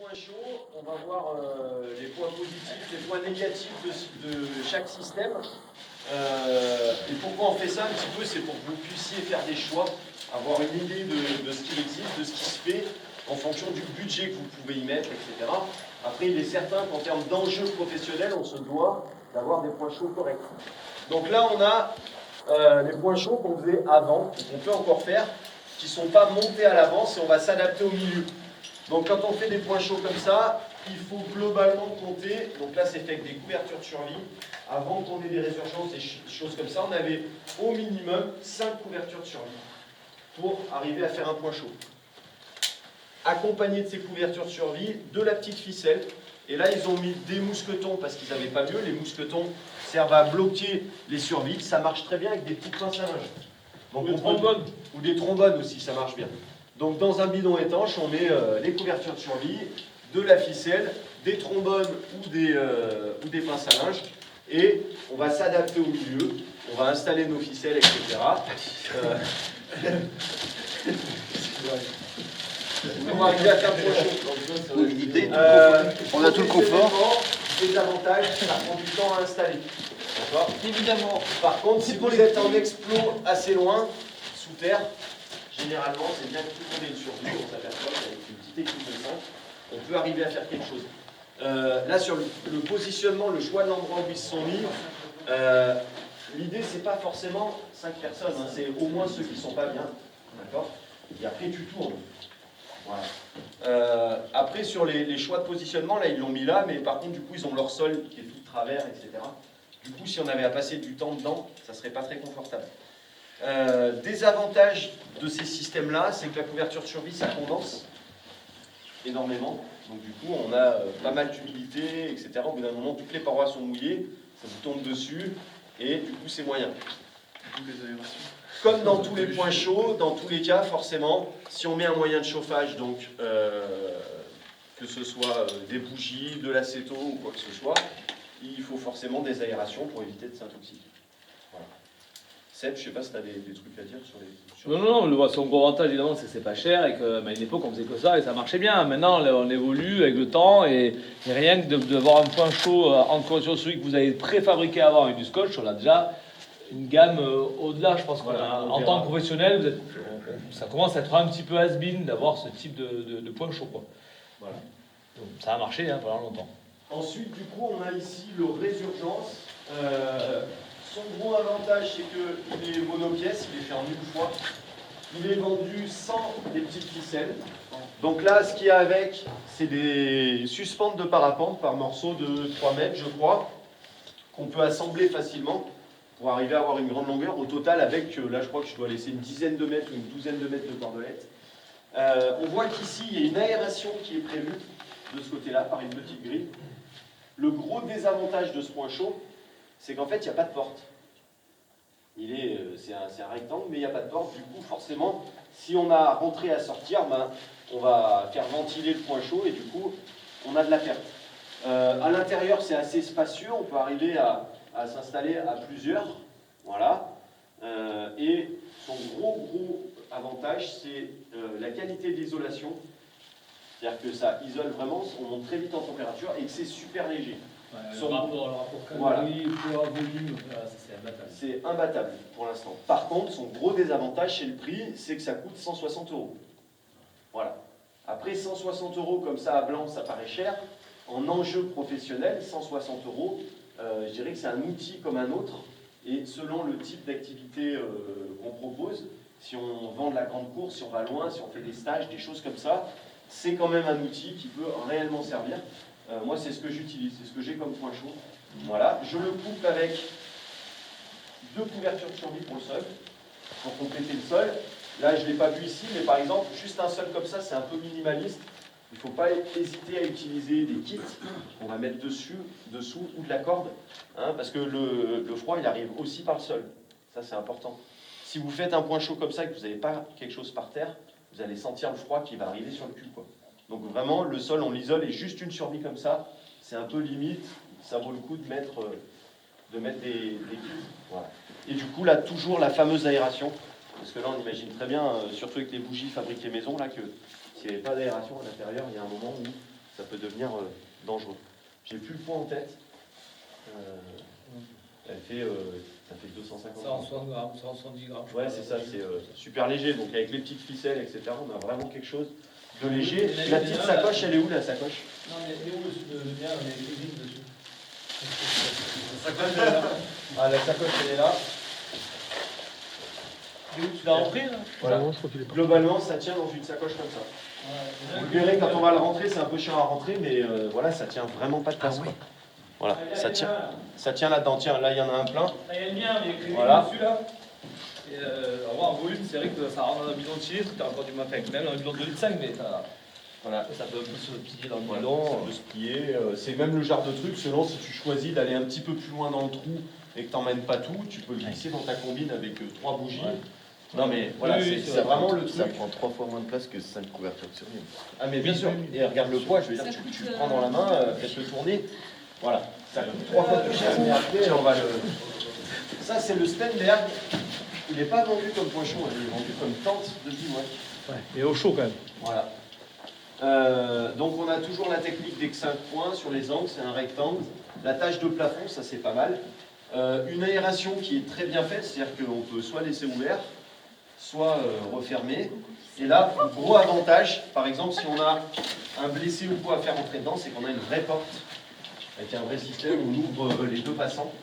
points chauds, on va voir les points positifs, les points négatifs de chaque système. Et pourquoi on fait ça un petit peu, c'est pour que vous puissiez faire des choix, avoir une idée de ce qui existe, de ce qui se fait, en fonction du budget que vous pouvez y mettre, etc. Après, il est certain qu'en termes d'enjeux professionnels, on se doit d'avoir des points chauds corrects. Donc là, on a les points chauds qu'on faisait avant, qu'on peut encore faire, qui ne sont pas montés à l'avance et on va s'adapter au milieu. Donc quand on fait des points chauds comme ça, il faut globalement compter, donc là c'est fait avec des couvertures de survie, avant qu'on ait des résurgences et des choses comme ça, on avait au minimum 5 couvertures de survie pour arriver à faire un point chaud. Accompagné de ces couvertures de survie, de la petite ficelle, et là ils ont mis des mousquetons parce qu'ils n'avaient pas mieux, les mousquetons servent à bloquer les survies, ça marche très bien avec des petites pinces à linge. Donc, ou des trombones aussi, ça marche bien. Donc dans un bidon étanche, on met les couvertures de survie, de la ficelle, des trombones ou des pinces à linge, et on va s'adapter au milieu, on va installer nos ficelles, etc. On va arriver à faire le point chaud. On a tout le confort. Des avantages, ça prend du temps à installer. D'accord ? Évidemment. Par contre, si vous êtes en explos assez loin, sous terre, généralement, c'est bien que tout le monde ait une survie. On s'aperçoit qu'avec une petite équipe de 5, on peut arriver à faire quelque chose. Là, sur le positionnement, le choix de l'endroit où ils se sont mis, l'idée, c'est pas forcément 5 personnes, hein, c'est au moins ceux qui ne sont pas bien. D'accord ? Et après, tu tournes. Voilà. Après, sur les choix de positionnement, là, ils l'ont mis là, mais par contre, du coup, ils ont leur sol qui est tout de travers, etc. Du coup, si on avait à passer du temps dedans, ça ne serait pas très confortable. Des avantages de ces systèmes-là, c'est que la couverture de survie, ça condense énormément. Donc du coup, on a pas mal d'humidité, etc. Au bout d'un moment, toutes les parois sont mouillées, ça vous tombe dessus, et du coup, c'est moyen. Comme dans tous les points chauds, dans tous les cas, forcément, si on met un moyen de chauffage, donc que ce soit des bougies, de l'acéto ou quoi que ce soit, il faut forcément des aérations pour éviter de s'intoxiquer. Voilà. Seb, je ne sais pas si tu as des trucs à dire sur les... Non, son gros avantage évidemment c'est que c'est pas cher et qu'à une époque on faisait que ça et ça marchait bien. Maintenant on évolue avec le temps et rien que d'avoir un point chaud encore sur celui que vous avez préfabriqué avant avec du scotch, on a déjà une gamme au-delà. Je pense en tant que professionnel, ça commence à être un petit peu has-been d'avoir ce type de point chaud, quoi. Voilà. Donc, ça a marché pendant longtemps. Ensuite, du coup, on a ici le résurgence. Son gros avantage, c'est qu'il est monopièce, il est fait en une fois. Il est vendu sans les petites ficelles. Donc là, ce qu'il y a avec, c'est des suspentes de parapente par morceau de 3 mètres, je crois, qu'on peut assembler facilement pour arriver à avoir une grande longueur. Au total, avec, là, je crois que je dois laisser une dizaine de mètres ou une douzaine de mètres de cordelette. On voit qu'ici, il y a une aération qui est prévue de ce côté-là, par une petite grille. Le gros désavantage de ce point chaud, c'est qu'en fait, il n'y a pas de porte. C'est un rectangle, mais il n'y a pas de porte. Du coup, forcément, si on a à rentrer et à sortir, on va faire ventiler le point chaud et du coup, on a de la perte. À l'intérieur, c'est assez spacieux. On peut arriver à s'installer à plusieurs. Voilà. Et son gros avantage, c'est la qualité de l'isolation. C'est-à-dire que ça isole vraiment, on monte très vite en température et que c'est super léger. Le rapport calorie, poids, volume, c'est imbattable. C'est imbattable pour l'instant. Par contre, son gros désavantage, c'est le prix, c'est que ça coûte 160 €. Voilà. Après, 160 € comme ça à blanc, ça paraît cher. En enjeu professionnel, 160 €, je dirais que c'est un outil comme un autre. Et selon le type d'activité qu'on propose, si on vend de la grande course, si on va loin, si on fait des stages, des choses comme ça, c'est quand même un outil qui peut réellement servir. Moi, c'est ce que j'utilise, c'est ce que j'ai comme point chaud. Voilà, je le coupe avec 2 couvertures de survie pour le sol, pour compléter le sol. Là, je ne l'ai pas vu ici, mais par exemple, juste un sol comme ça, c'est un peu minimaliste. Il ne faut pas hésiter à utiliser des kits qu'on va mettre dessous, ou de la corde, parce que le froid, il arrive aussi par le sol. Ça, c'est important. Si vous faites un point chaud comme ça et que vous n'avez pas quelque chose par terre, vous allez sentir le froid qui va arriver sur le cul, quoi. Donc vraiment, le sol, on l'isole et juste une survie comme ça, c'est un peu limite. Ça vaut le coup de mettre des kits. Voilà. Et du coup, là, toujours la fameuse aération. Parce que là, on imagine très bien, surtout avec les bougies fabriquées maison, là, que s'il n'y avait pas d'aération à l'intérieur, il y a un moment où ça peut devenir dangereux. J'ai plus le poids en tête. Ça fait 250 grammes. 160 grammes, 170 grammes. Ouais, c'est ça, c'est super léger. Donc avec les petites ficelles, etc., on a vraiment quelque chose de léger. La petite sacoche, elle est où la sacoche? Non, mais elle est où le mien? On est cuisine dessus. La sacoche, elle est là. Ah, la sacoche, elle est là. Et où tu l'as rentré là? Voilà. Globalement, ça tient dans une sacoche comme ça. Ouais, Vous verrez, quand on va le rentrer, c'est un peu chiant à rentrer, mais voilà, ça tient vraiment pas de place. Quoi. Voilà, ça tient là-dedans. Tiens, là, il y en a un plein. Là, il y a le mien, mais il y a écrit Voilà. dessus là. Et en volume, c'est vrai que ça rentre dans un bidon de 6 litres, tu as encore du matin, même dans un bidon de 2,5 litres, mais ça peut un peu se plier dans le bidon. Ça peut se plier. C'est même le genre de truc, selon si tu choisis d'aller un petit peu plus loin dans le trou et que tu n'emmènes pas tout, tu peux le glisser dans ta combine avec 3 bougies. Ouais. Non mais voilà, oui, c'est vraiment le truc. Ça prend 3 fois moins de place que 5 couvertures de survie. Ah mais bien sûr, et regarde le poids, je veux dire, tu le prends dans la main, fais-le tourner, voilà, ça coûte 3 fois plus cher, mais après on va le... Ça c'est le Stenberg, il n'est pas vendu comme point chaud, il est vendu comme tente de bivouac. Ouais, et au chaud quand même. Voilà. Donc on a toujours la technique des 5 points sur les angles, c'est un rectangle. La tâche de plafond, ça c'est pas mal. Une aération qui est très bien faite, c'est-à-dire qu'on peut soit laisser ouvert, soit refermé. Et là, gros avantage, par exemple, si on a un blessé ou quoi à faire entrer dedans, c'est qu'on a une vraie porte, avec un vrai système, on ouvre les 2 passants.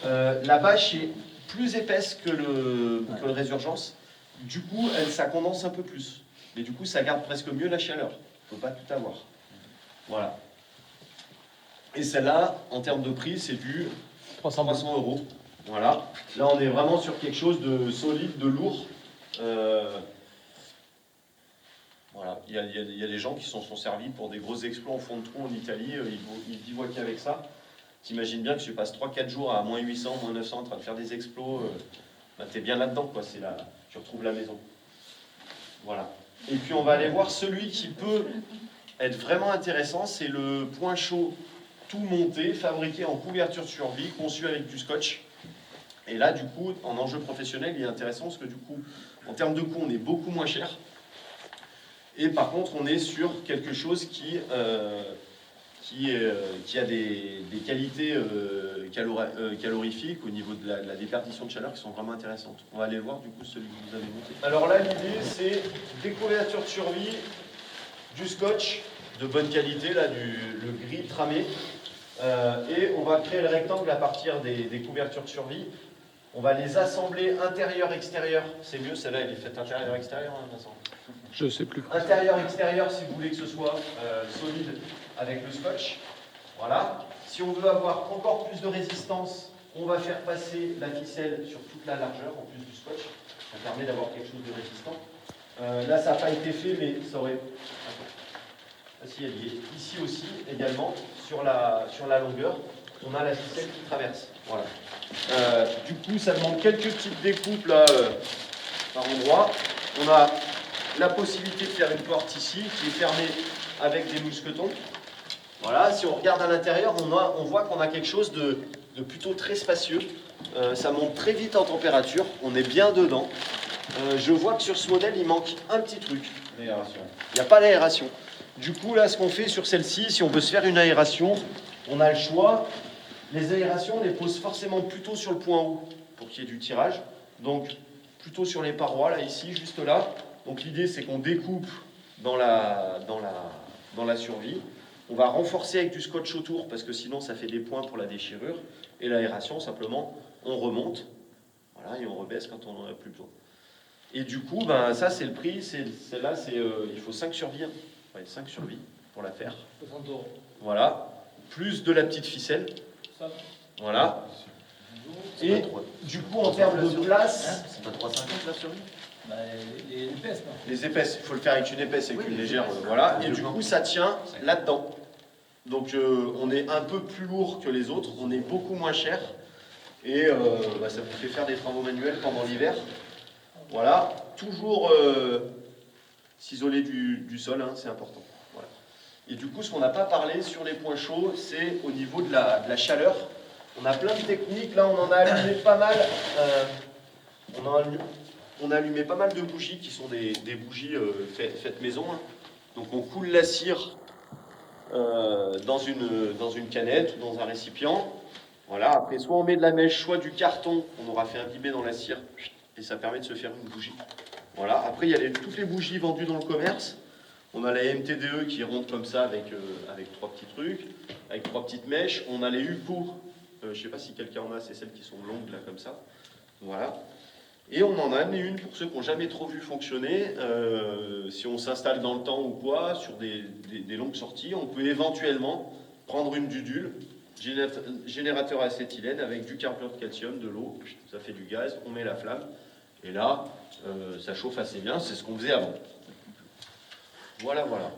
La bâche est plus épaisse que le résurgence, du coup, ça condense un peu plus. Mais du coup, ça garde presque mieux la chaleur. Il ne faut pas tout avoir. Voilà. Et celle-là, en termes de prix, c'est du 300 €. Voilà. Là, on est vraiment sur quelque chose de solide, de lourd. Voilà. Il y a des gens qui s'en sont servis pour des gros exploits en fond de trou en Italie. Ils bivouaquent avec ça. T'imagines bien que si tu passes 3-4 jours à moins 800, moins 900 en train de faire des explos, t'es bien là-dedans, quoi. Tu retrouves la maison. Voilà. Et puis on va aller voir celui qui peut être vraiment intéressant, c'est le point chaud tout monté, fabriqué en couverture de survie, conçu avec du scotch. Et là, du coup, en enjeu professionnel, il est intéressant parce que du coup, en termes de coût, on est beaucoup moins cher. Et par contre, on est sur quelque chose qui a des qualités calorifiques au niveau de la déperdition de chaleur qui sont vraiment intéressantes. On va aller voir du coup celui que vous avez monté. Alors là, l'idée, c'est des couvertures de survie, du scotch de bonne qualité, là, le gris tramé. Et on va créer le rectangle à partir des couvertures de survie. On va les assembler intérieur-extérieur. C'est mieux, celle-là, elle est faite intérieur-extérieur, hein, Vincent? Je sais plus. Intérieur-extérieur, si vous voulez que ce soit solide avec le scotch. Voilà. Si on veut avoir encore plus de résistance, on va faire passer la ficelle sur toute la largeur, en plus du scotch. Ça permet d'avoir quelque chose de résistant. Là, ça n'a pas été fait, mais ça aurait... Ah, si, elle y est. Ici aussi, également, sur la longueur, on a la ficelle qui traverse. Voilà. Du coup, ça demande quelques petites découpes là, par endroit. On a la possibilité de faire une porte ici, qui est fermée avec des mousquetons. Voilà, si on regarde à l'intérieur, on voit qu'on a quelque chose de plutôt très spacieux. Ça monte très vite en température, on est bien dedans. Je vois que sur ce modèle, il manque un petit truc. L'aération. Il n'y a pas d'aération. Du coup, là, ce qu'on fait sur celle-ci, si on veut se faire une aération, on a le choix. Les aérations, on les pose forcément plutôt sur le point haut, pour qu'il y ait du tirage. Donc, plutôt sur les parois, là, ici, juste là. Donc, l'idée, c'est qu'on découpe dans la survie. On va renforcer avec du scotch autour, parce que sinon, ça fait des points pour la déchirure. Et l'aération, simplement, on remonte. Voilà, et on rebaisse quand on n'en a plus besoin. Et du coup, ben, ça, c'est le prix. Celle-là, il faut 5 survies. Ouais, 5 survies pour la faire. 60 €. Voilà. Plus de la petite ficelle. Ça. Voilà. Et du coup, en termes de place... C'est pas 3,50 la survie? Bah, les épaisses, non? Les épaisses, il faut le faire avec une épaisse, avec une légère. Voilà. Et du coup, ça tient là-dedans. Donc, on est un peu plus lourd que les autres. On est beaucoup moins cher. Et bah, ça vous fait faire des travaux manuels pendant l'hiver. Voilà. Toujours s'isoler du sol, hein, c'est important. Voilà. Et du coup, ce qu'on n'a pas parlé sur les points chauds, c'est au niveau de la chaleur. On a plein de techniques. Là, on en a allumé pas mal. On a allumé pas mal de bougies qui sont des bougies faites maison. Hein. Donc, on coule la cire dans une canette ou dans un récipient. Voilà, après soit on met de la mèche, soit du carton, on aura fait imbiber dans la cire, et ça permet de se faire une bougie. Voilà, après il y a toutes les bougies vendues dans le commerce. On a la MTDE qui est ronde comme ça avec 3 petits trucs, avec 3 petites mèches. On a les UPO, je ne sais pas si quelqu'un en a, c'est celles qui sont longues là comme ça. Voilà. Et on en a amené une pour ceux qui n'ont jamais trop vu fonctionner. Si on s'installe dans le temps ou quoi, sur des longues sorties, on peut éventuellement prendre une dudule, générateur acétylène avec du carbure de calcium, de l'eau, ça fait du gaz, on met la flamme, et là, ça chauffe assez bien, c'est ce qu'on faisait avant. Voilà, voilà.